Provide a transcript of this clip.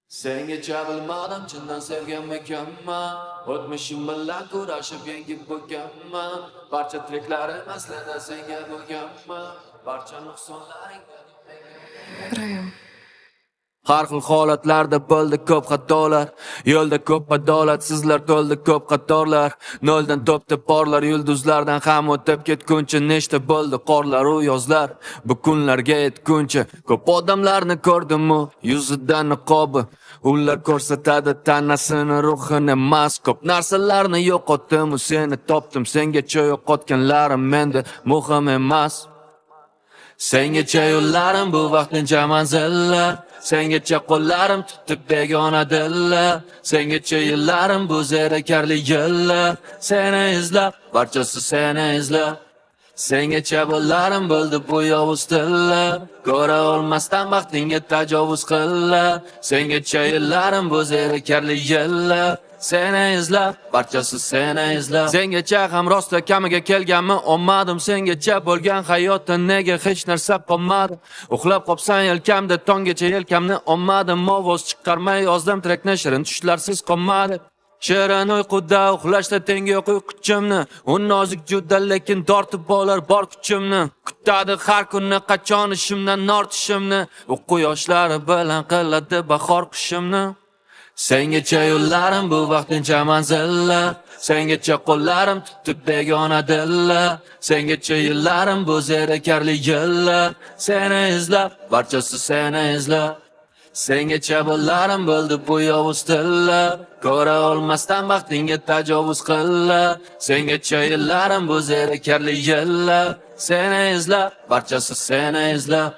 Sengacha bilmadim chindan sevgan ekanman. O'tmishim bilan kurashib yengib bo'lganman. Barcha triklarim aslida senga bo'lganman. Barcha nuqsonlaringdan Rayom. har xil holatlarda bo'ldi ko'p xatolar. Yo'lda ko'p adolatsizlar to'ldi ko'p qatorlar. Noldan topdi porlar yulduzlardan ham o'tib ketguncha nechta bo'ldi qorlar u yozlar. Bu kunlarga yetguncha ko'p odamlarni ko'rdim u yuzidan niqobi. Ular ko'rsatadi tanasini ruhini emas. Ko'p narsalarni yo'qotdim u seni topdim. Sengacha yo'qotganlarim menda muhim emas. Sengacha yo'llarim bu vaqtincha manzillar. Sengacha qo'llarim tutib begona dillar. Sengacha yillarim bu zerikarli yillar. Seni izlab, barchasi seni izlab. Sengacha bo'llarim bo'ldi bu yovuz tillar. Ko'ra olmasdan baxtingga tajovuz qillar. Sengacha yillarim bu zerikarli yillar. Seni izlab, barchasi seni izlab. Sengacha ham rosta kamiga kelganmi olmadim. Sengacha bo'lgan hayotda nega hech narsa qolmadi. Uxlab qopsan yelkamda tonggacha yelkamni olmadim. Ovoz chiqarmay yozdim trekni shirin tushlarsiz qolmadi. Shirin uyquda uxlashda tengi yo'q uyquchimni. U nozik juda lekin tortib olar bor kuchimni. Kutadi har kuni qachon ishimdan ortishimni. U quyoshlari bilan qiladi bahor qushimni. Sengacha yo'llarim bu vaqtincha manzillar. Sengacha qo'llarim tutib begona dillar. Sengacha yillarim bu zerikarli yillar. Seni izlab, barchasi seni izlab. Sengacha bo'llarim bo'ldi bu yovuz tillar. Ko'ra olmasdan baxtingga tajovuz qillar. Sengacha yillarim bu zerikarli yillar. Seni izlab, barchasi seni izlab.